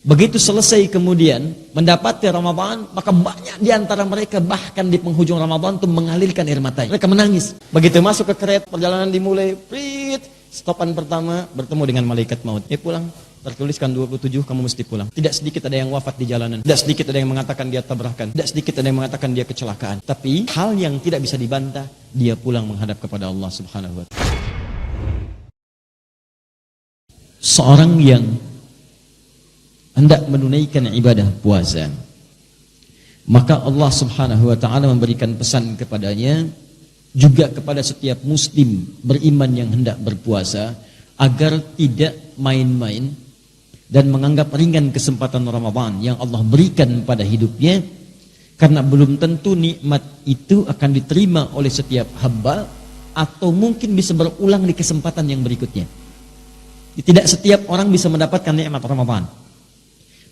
Begitu selesai kemudian mendapati Ramadan, maka banyak di antara mereka bahkan di penghujung Ramadan itu mengalirkan air matanya. Mereka menangis. Begitu masuk ke kereta, perjalanan dimulai, stopan pertama bertemu dengan malaikat maut. Pulang. Tertuliskan 27, kamu mesti pulang. Tidak sedikit ada yang wafat di jalanan. Tidak sedikit ada yang mengatakan dia tabrakan. Tidak sedikit ada yang mengatakan dia kecelakaan. Tapi hal yang tidak bisa dibantah, dia pulang menghadap kepada Allah Subhanahu wa Ta'ala. Seorang yang hendak menunaikan ibadah puasa, maka Allah Subhanahu wa Ta'ala memberikan pesan kepadanya, juga kepada setiap muslim beriman yang hendak berpuasa, agar tidak main-main dan menganggap ringan kesempatan Ramadan yang Allah berikan pada hidupnya, karena belum tentu nikmat itu akan diterima oleh setiap hamba, atau mungkin bisa berulang di kesempatan yang berikutnya. Tidak setiap orang bisa mendapatkan nikmat Ramadan,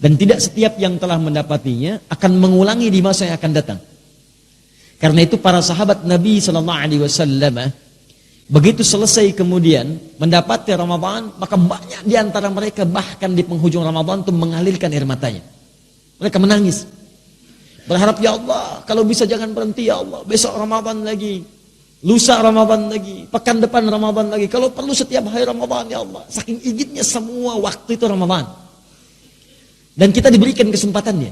dan tidak setiap yang telah mendapatinya akan mengulangi di masa yang akan datang. Karena itu para sahabat Nabi SAW, begitu selesai kemudian mendapati Ramadan, maka banyak di antara mereka bahkan di penghujung Ramadan itu mengalirkan air matanya. Mereka menangis, berharap, ya Allah, kalau bisa jangan berhenti ya Allah, besok Ramadan lagi, lusa Ramadan lagi, pekan depan Ramadan lagi, kalau perlu setiap hari Ramadan ya Allah. Saking inginnya semua waktu itu Ramadan, dan kita diberikan kesempatannya,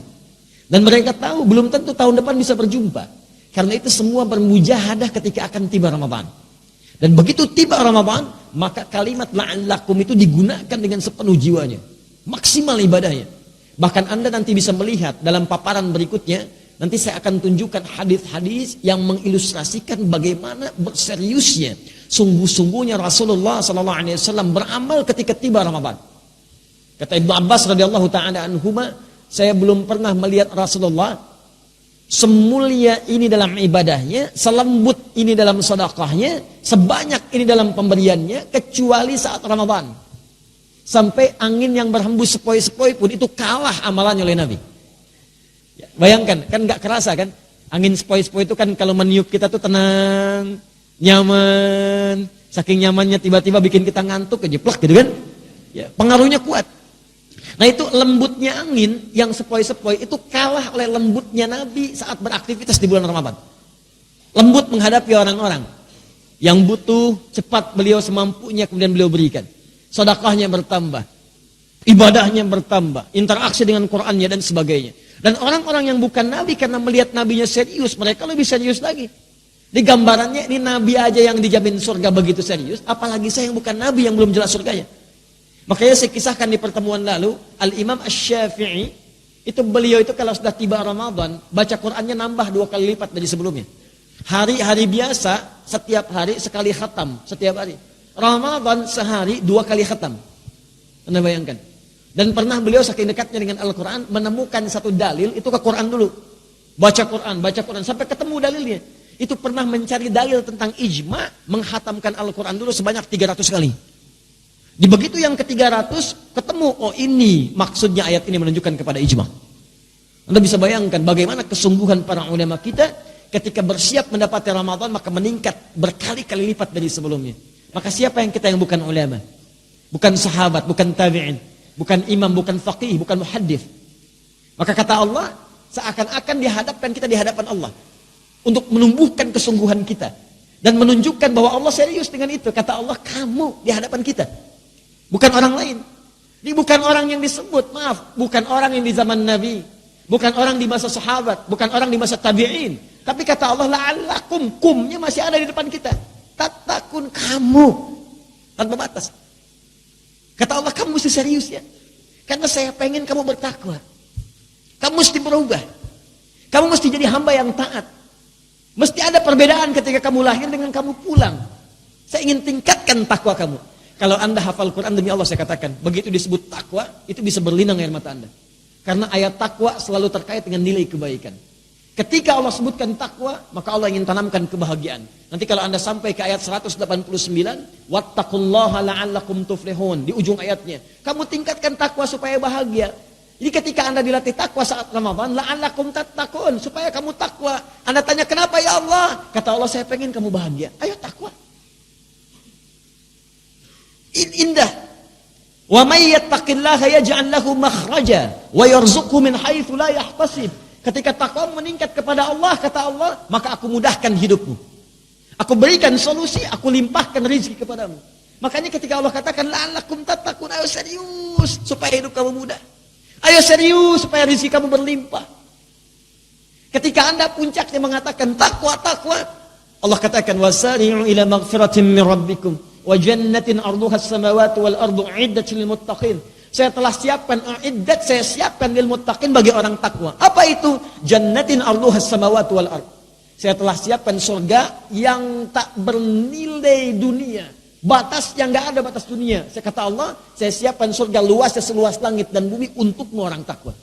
dan mereka tahu belum tentu tahun depan bisa berjumpa. Karena itu semua bermujahadah ketika akan tiba Ramadan. Dan begitu tiba Ramadan, maka kalimat la'allakum itu digunakan dengan sepenuh jiwanya, maksimal ibadahnya. Bahkan Anda nanti bisa melihat dalam paparan berikutnya, nanti saya akan tunjukkan hadis-hadis yang mengilustrasikan bagaimana berseriusnya, sungguh-sungguhnya Rasulullah SAW beramal ketika tiba Ramadan. Kata Ibnu Abbas radhiyallahu taala anhuma, saya belum pernah melihat Rasulullah semulia ini dalam ibadahnya, selembut ini dalam sedekahnya, sebanyak ini dalam pemberiannya, kecuali saat Ramadan. Sampai angin yang berhembus sepoi-sepoi pun itu kalah amalannya oleh Nabi. Ya, bayangkan, kan gak kerasa kan? Angin sepoi-sepoi itu kan kalau meniup kita tuh tenang, nyaman. Saking nyamannya tiba-tiba bikin kita ngantuk, kejeplak gitu kan? Ya, pengaruhnya kuat. Nah itu lembutnya angin yang sepoi-sepoi itu kalah oleh lembutnya Nabi saat beraktivitas di bulan Ramadan. Lembut menghadapi orang-orang yang butuh, cepat beliau semampunya kemudian beliau berikan. Sedekahnya bertambah, ibadahnya bertambah, interaksi dengan Qur'annya dan sebagainya. Dan orang-orang yang bukan Nabi karena melihat Nabinya serius, mereka lebih serius lagi. Di gambarannya ini Nabi aja yang dijamin surga begitu serius, apalagi saya yang bukan Nabi yang belum jelas surganya. Makanya saya kisahkan di pertemuan lalu, Al-Imam Asy-Syafi'i, itu beliau itu kalau sudah tiba Ramadan, baca Qur'annya nambah 2 kali lipat dari sebelumnya. Hari-hari biasa, setiap hari sekali khatam, setiap hari. Ramadan sehari 2 kali khatam. Anda bayangkan. Dan pernah beliau saking dekatnya dengan Al-Quran, menemukan satu dalil, itu ke Quran dulu. Baca Quran, sampai ketemu dalilnya. Itu pernah mencari dalil tentang ijma, menghatamkan Al-Quran dulu sebanyak 300 kali. Di begitu yang ke-300 ketemu, oh ini maksudnya ayat ini menunjukkan kepada ijma. Anda bisa bayangkan bagaimana kesungguhan para ulama kita ketika bersiap mendapati Ramadan, maka meningkat berkali-kali lipat dari sebelumnya. Maka siapa yang kita yang bukan ulama, bukan sahabat, bukan tabi'in, bukan imam, bukan faqih, bukan muhaddits. Maka kata Allah, seakan-akan dihadapkan kita di hadapan Allah untuk menumbuhkan kesungguhan kita dan menunjukkan bahwa Allah serius dengan itu. Kata Allah, kamu di hadapan kita. Bukan orang lain. Ini bukan orang yang disebut, maaf, bukan orang yang di zaman Nabi, bukan orang di masa sahabat, bukan orang di masa tabi'in. Tapi kata Allah, la'allakum, kumnya masih ada di depan kita. Tatakun, kamu, tanpa batas. Kata Allah, kamu mesti serius ya. Karena saya pengen kamu bertakwa. Kamu mesti berubah. Kamu mesti jadi hamba yang taat. Mesti ada perbedaan ketika kamu lahir dengan kamu pulang. Saya ingin tingkatkan takwa kamu. Kalau Anda hafal Quran, demi Allah saya katakan, begitu disebut takwa, itu bisa berlinang air mata Anda. Karena ayat takwa selalu terkait dengan nilai kebaikan. Ketika Allah sebutkan takwa, maka Allah ingin tanamkan kebahagiaan. Nanti kalau Anda sampai ke ayat 189, wattaqullaha la'allakum tuflihun, di ujung ayatnya, kamu tingkatkan takwa supaya bahagia. Jadi ketika Anda dilatih takwa saat Ramadan, la'allakum tattaqun, supaya kamu takwa. Anda tanya, kenapa ya Allah? Kata Allah, saya pengen kamu bahagia. Ayo takwa. Indah. Wa may yattaqillaha yaj'al lahu makhraja wa yarzuqhu min haitsu la yahtasib. Ketika takwa meningkat kepada Allah, kata Allah, maka aku mudahkan hidupmu. Aku berikan solusi, aku limpahkan rezeki kepadamu. Makanya ketika Allah katakan la'allakum tattaqun, ayo serius supaya hidup kamu mudah. Ayo serius supaya rezeki kamu berlimpah. Ketika Anda puncaknya mengatakan takwa, Allah katakan wasari'u ila maghfiratin min rabbikum wa jannatin 'arduha as-samawati wal ardu 'iddat lil muttaqin. Saya telah siapkan saya siapkan lil muttaqin bagi orang takwa. Apa itu? Jannatin 'arduha as-samawati wal ardu. Saya telah siapkan surga yang tak bernilai dunia. Batas yang enggak ada batas dunia. Saya kata Allah, saya siapkan surga luasnya seluas langit dan bumi untukmu orang takwa.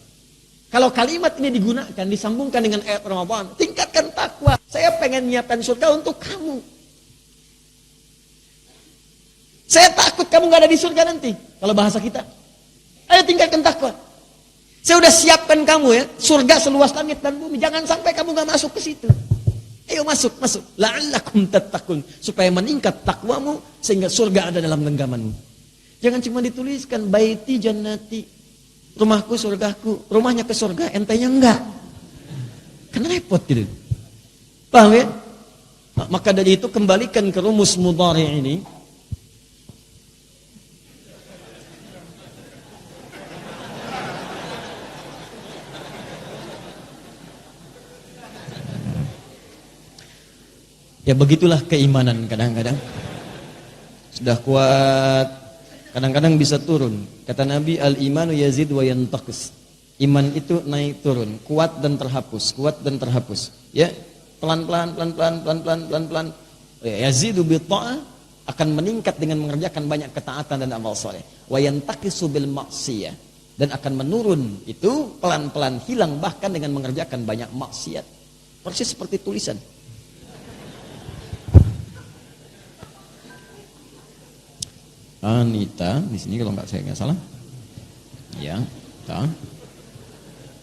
Kalau kalimat ini digunakan, disambungkan dengan ayat Ramadan, tingkatkan takwa. Saya pengen nyiapkan surga untuk kamu. Saya takut kamu nggak ada di surga nanti. Kalau bahasa kita, ayo tingkatkan takwa. Saya udah siapkan kamu ya, surga seluas langit dan bumi. Jangan sampai kamu nggak masuk ke situ. Ayo masuk. La'allakum tattaqun, supaya meningkat takwamu sehingga surga ada dalam genggamanmu. Jangan cuma dituliskan baiti jannati, rumahku surgaku, rumahnya ke surga, entenya enggak. Kan repot gitu. Paham ya? Maka dari itu kembalikan ke rumus mudhari ini. Ya begitulah keimanan kadang-kadang. Sudah kuat, kadang-kadang bisa turun. Kata Nabi, al-imanu yazid wa yantaqis. Iman itu naik turun, kuat dan terhapus, kuat dan terhapus. Ya, pelan-pelan. Yazidu bi ta'ah, akan meningkat dengan mengerjakan banyak ketaatan dan amal soleh. Wa yantaqisu bil maksiyah, dan akan menurun itu pelan-pelan hilang bahkan dengan mengerjakan banyak maksiat. Persis seperti tulisan. Anita di sini kalau saya nggak salah, ya, ta.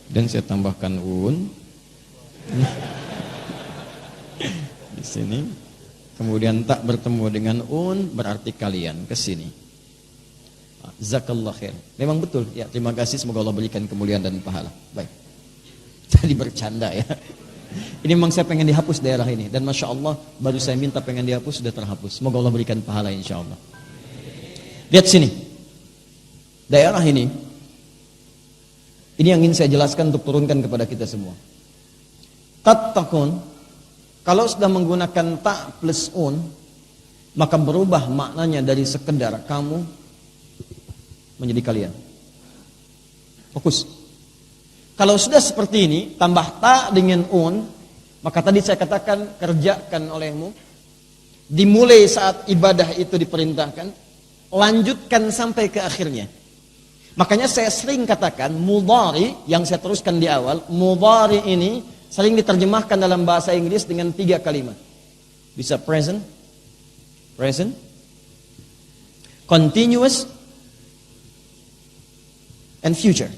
Dan saya tambahkan un di sini. Kemudian tak bertemu dengan un berarti kalian ke sini. Zakallah khair. Memang betul. Ya, terima kasih, semoga Allah berikan kemuliaan dan pahala. Baik. Tadi bercanda ya. Ini memang saya pengen dihapus daerah ini, dan masya Allah baru saya minta pengen dihapus sudah terhapus. Semoga Allah berikan pahala insya Allah. Lihat sini, daerah ini yang ingin saya jelaskan untuk turunkan kepada kita semua. Tattaqun, kalau sudah menggunakan ta plus un, maka berubah maknanya dari sekedar kamu menjadi kalian. Fokus. Kalau sudah seperti ini, tambah ta dengan un, maka tadi saya katakan kerjakan olehmu, dimulai saat ibadah itu diperintahkan, lanjutkan sampai ke akhirnya. Makanya saya sering katakan mudhari yang saya teruskan di awal, mudhari ini sering diterjemahkan dalam bahasa Inggris dengan 3 kalimat. Bisa present, continuous, and future.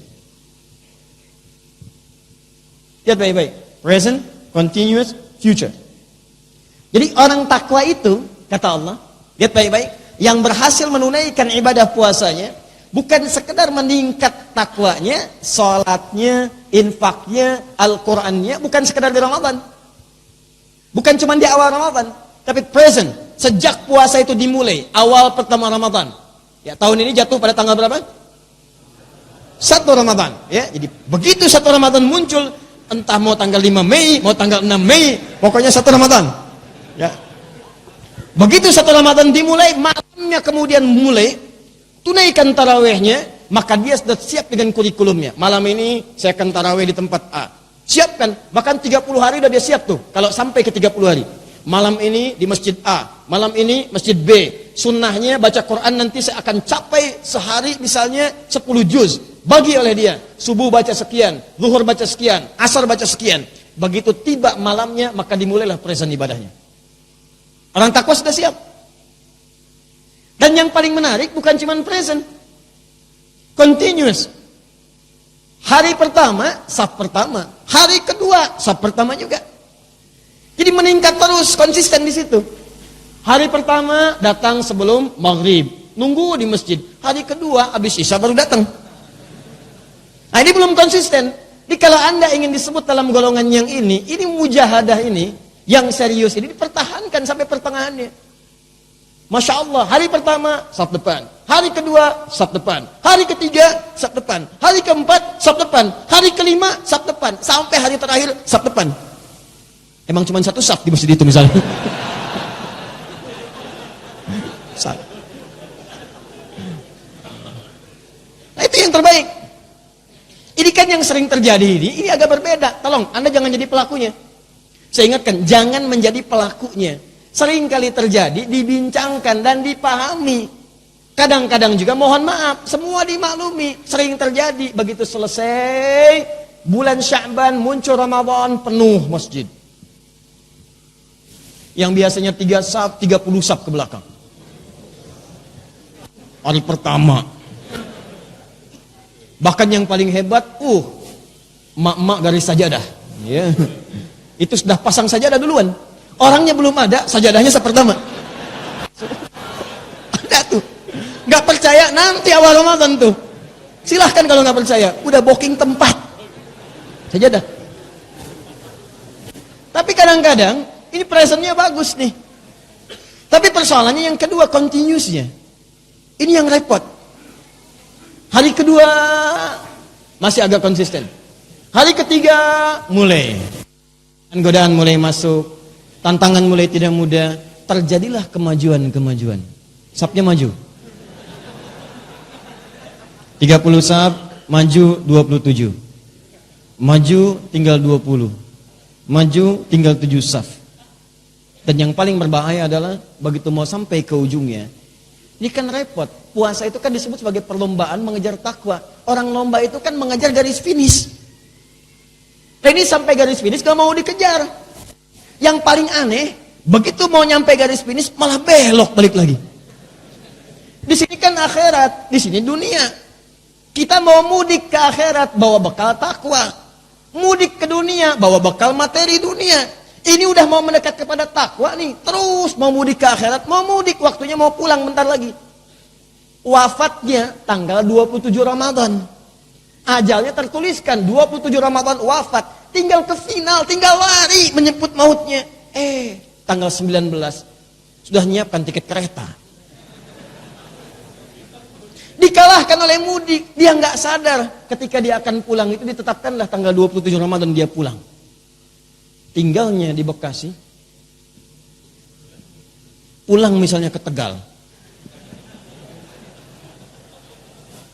Lihat baik-baik, present, continuous, future. Jadi orang takwa itu, kata Allah, lihat baik-baik, yang berhasil menunaikan ibadah puasanya bukan sekedar meningkat takwanya, salatnya, infaknya, Al-Qur'annya, bukan sekedar di Ramadan. Bukan cuma di awal Ramadan, tapi present, sejak puasa itu dimulai, awal pertama Ramadan. Ya, tahun ini jatuh pada tanggal berapa? 1 Ramadan, ya. Jadi begitu 1 Ramadan muncul, entah mau tanggal 5 Mei, mau tanggal 6 Mei, pokoknya 1 Ramadan. Ya. Begitu 1 Ramadan dimulai, malamnya kemudian mulai, tunaikan tarawihnya, maka dia sudah siap dengan kurikulumnya. Malam ini saya akan tarawih di tempat A. Siapkan, bahkan 30 hari sudah dia siap tuh, kalau sampai ke 30 hari. Malam ini di masjid A, malam ini masjid B. Sunnahnya baca Quran nanti saya akan capai sehari misalnya 10 juz. Bagi oleh dia, subuh baca sekian, zuhur baca sekian, asar baca sekian. Begitu tiba malamnya, maka dimulailah present ibadahnya. Orang takwa sudah siap. Dan yang paling menarik bukan cuma present, continuous. Hari pertama, saf pertama. Hari kedua, saf pertama juga. Jadi meningkat terus, konsisten di situ. Hari pertama datang sebelum maghrib. nunggu di masjid. Hari kedua habis isya baru datang. Nah, ini belum konsisten. Jadi kalau Anda ingin disebut dalam golongan yang ini mujahadah ini, yang serius ini dipertahankan sampai pertengahannya. Masya Allah, hari pertama, saf depan. Hari kedua, saf depan. Hari ketiga, saf depan. Hari keempat, saf depan. Hari kelima, saf depan. Sampai hari terakhir, saf depan. Emang cuma satu saf di masjid itu misalnya. Nah, itu yang terbaik. Ini kan yang sering terjadi ini agak berbeda. Tolong, Anda jangan jadi pelakunya. Saya ingatkan, jangan menjadi pelakunya. Sering kali terjadi, dibincangkan dan dipahami. Kadang-kadang juga mohon maaf, semua dimaklumi. Sering terjadi, begitu selesai bulan Sya'ban, muncul Ramadan, penuh masjid. Yang biasanya 3 saf, 30 saf ke belakang. Hari pertama. Bahkan yang paling hebat, mak-mak garis sajadah. Ya. Itu sudah pasang sajadah duluan. Orangnya belum ada, sajadahnya sepertama. Ada tuh. Gak percaya, nanti awal Ramadan tuh. Silahkan kalau gak percaya. Udah booking tempat. Sajadah. Tapi kadang-kadang, ini presentnya bagus nih. Tapi persoalannya yang kedua, continuousnya. Ini yang repot. Hari kedua masih agak konsisten. Hari ketiga mulai godaan mulai masuk, tantangan mulai tidak mudah, terjadilah kemajuan. Sapnya maju. 30 sap, maju 27. Maju tinggal 20. Maju tinggal 7 saf. Dan yang paling berbahaya adalah begitu mau sampai ke ujungnya, ini kan repot. Puasa itu kan disebut sebagai perlombaan mengejar takwa. Orang lomba itu kan mengejar garis finish. Nah, ini sampai garis finish gak mau dikejar. Yang paling aneh, begitu mau nyampe garis finish malah belok balik lagi. Di sini kan akhirat, di sini dunia. Kita mau mudik ke akhirat bawa bekal takwa. Mudik ke dunia bawa bekal materi dunia. Ini udah mau mendekat kepada takwa nih, terus mau mudik ke akhirat, mau mudik, waktunya mau pulang bentar lagi. Wafatnya tanggal 27 Ramadan. Ajalnya tertuliskan 27 Ramadan wafat. Tinggal ke final, tinggal lari menyebut mautnya. Tanggal 19 sudah nyiapkan tiket kereta. Dikalahkan oleh mudik, dia nggak sadar ketika dia akan pulang itu ditetapkanlah tanggal 27 Ramadan dia pulang. Tinggalnya di Bekasi, pulang misalnya ke Tegal,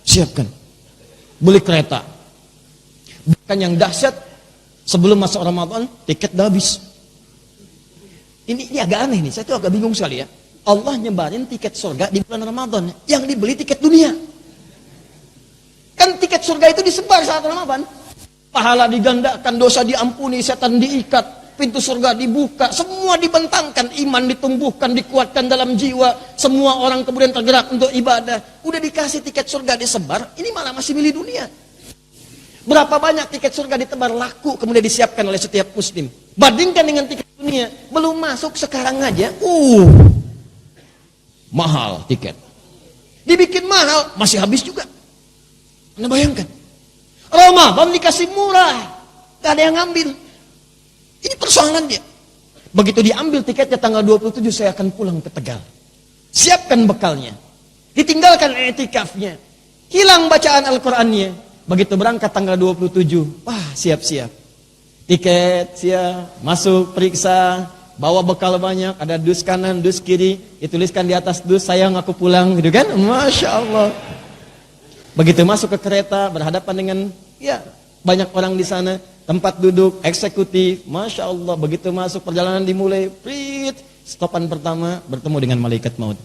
siapkan, beli kereta. Bahkan yang dahsyat, sebelum masuk Ramadan, tiket udah habis. Ini agak aneh nih, saya tuh agak bingung sekali ya. Allah nyebarin tiket surga di bulan Ramadan, yang dibeli tiket dunia. Kan tiket surga itu disebar saat Ramadan. Pahala digandakan, dosa diampuni, setan diikat, pintu surga dibuka, semua dibentangkan, iman ditumbuhkan, dikuatkan dalam jiwa, semua orang kemudian tergerak untuk ibadah. Udah dikasih tiket surga disebar, ini malah masih milih dunia. Berapa banyak tiket surga ditebar laku kemudian disiapkan oleh setiap muslim. Bandingkan dengan tiket dunia, belum masuk sekarang aja, mahal tiket. Dibikin mahal, masih habis juga. Anda bayangkan. Ramadan dikasih murah, gak ada yang ngambil. Ini persoalan dia. Begitu diambil tiketnya tanggal 27 saya akan pulang ke Tegal. Siapkan bekalnya. Ditinggalkan i'tikafnya. Hilang bacaan Al-Qur'annya. Begitu berangkat tanggal 27, wah siap-siap. Tiket siap, masuk periksa, bawa bekal banyak, ada dus kanan, dus kiri, dituliskan di atas dus, sayang aku pulang, gitu kan? Masya Allah. Begitu masuk ke kereta, berhadapan dengan banyak orang di sana, tempat duduk, eksekutif, Masya Allah. Begitu masuk, perjalanan dimulai, stopan pertama, bertemu dengan malaikat maut.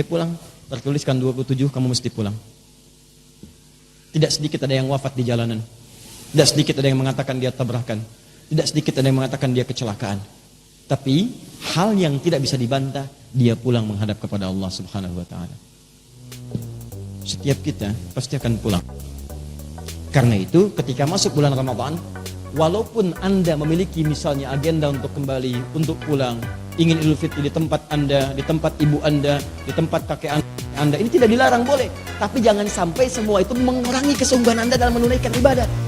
Pulang, tertuliskan 27, kamu mesti pulang. Tidak sedikit ada yang wafat di jalanan. Tidak sedikit ada yang mengatakan dia tabrakan. Tidak sedikit ada yang mengatakan dia kecelakaan. Tapi, hal yang tidak bisa dibantah, dia pulang menghadap kepada Allah Subhanahu wa Ta'ala. Setiap kita pasti akan pulang. Karena itu ketika masuk bulan Ramadan, walaupun Anda memiliki misalnya agenda untuk kembali, untuk pulang, ingin Idul Fitri di tempat Anda, di tempat ibu Anda, di tempat kakek Anda, Anda ini tidak dilarang, boleh. Tapi jangan sampai semua itu mengurangi kesungguhan Anda dalam menunaikan ibadah.